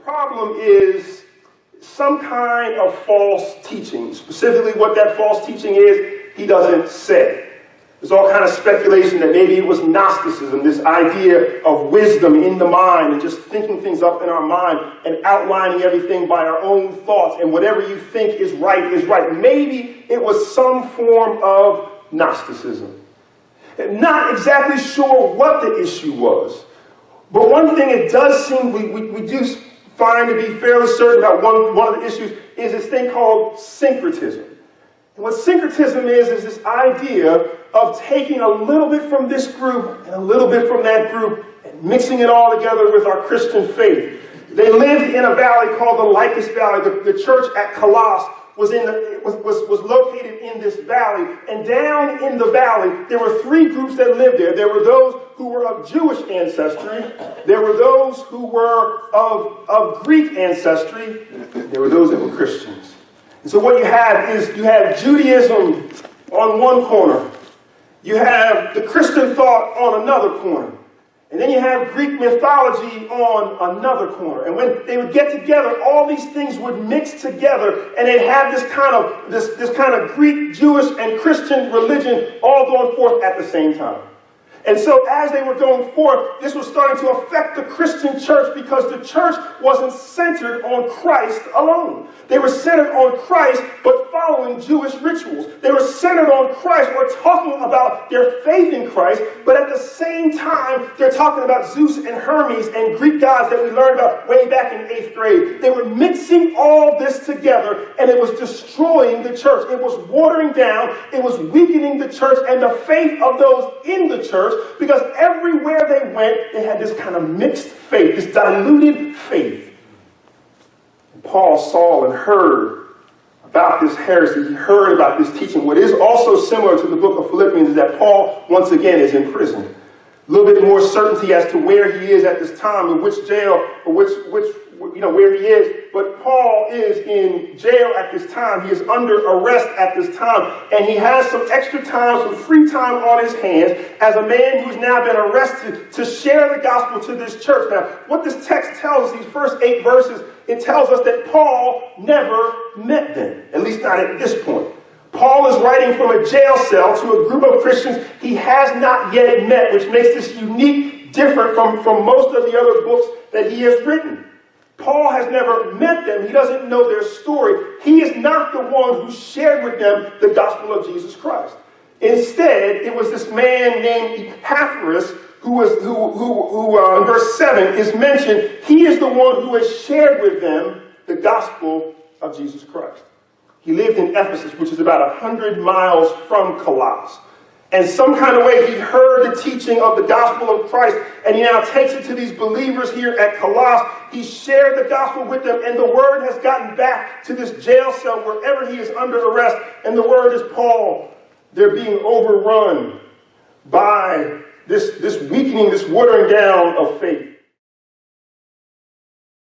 problem is some kind of false teaching. Specifically what that false teaching is, he doesn't say. There's all kind of speculation that maybe it was Gnosticism, this idea of wisdom in the mind and just thinking things up in our mind and outlining everything by our own thoughts, and whatever you think is right is right. Maybe it was some form of Gnosticism. Not exactly sure what the issue was, but one thing it does seem we do find to be fairly certain about one of the issues is this thing called syncretism. And what syncretism is this idea of taking a little bit from this group and a little bit from that group and mixing it all together with our Christian faith. They lived in a valley called the Lycus Valley. The church at Colossus was located in this valley. And down in the valley, there were three groups that lived there. There were those who were of Jewish ancestry. There were those who were of Greek ancestry. There were those that were Christians. And so what you have is you have Judaism on one corner. You have the Christian thought on another corner. And then you have Greek mythology on another corner. And when they would get together, all these things would mix together, and they'd have this kind of Greek, Jewish, and Christian religion all going forth at the same time. And so as they were going forth, this was starting to affect the Christian church because the church wasn't centered on Christ alone. They were centered on Christ, but following Jewish rituals. They were centered on Christ, or talking about their faith in Christ, but at the same time, they're talking about Zeus and Hermes and Greek gods that we learned about way back in 8th grade. They were mixing all this together, and it was destroying the church. It was watering down, it was weakening the church and the faith of those in the church, because everywhere they went, they had this kind of mixed faith, this diluted faith. And Paul saw and heard about this heresy. He heard about this teaching. What is also similar to the book of Philippians is that Paul, once again, is in prison. A little bit more certainty as to where he is at this time, in which jail, or where he is. But Paul is in jail at this time. He is under arrest at this time. And he has some extra time, some free time on his hands as a man who's now been arrested to share the gospel to this church. Now, what this text tells us, these first 8 verses, it tells us that Paul never met them, at least not at this point. Paul is writing from a jail cell to a group of Christians he has not yet met, which makes this unique, different from most of the other books that he has written. Paul has never met them. He doesn't know their story. He is not the one who shared with them the gospel of Jesus Christ. Instead, it was this man named Epaphras who in verse 7 is mentioned. He is the one who has shared with them the gospel of Jesus Christ. He lived in Ephesus, which is about 100 miles from Colossus. And some kind of way he heard the teaching of the gospel of Christ, and he now takes it to these believers here at Colossus. He shared the gospel with them, and the word has gotten back to this jail cell wherever he is under arrest. And the word is, Paul, they're being overrun by this weakening, this watering down of faith.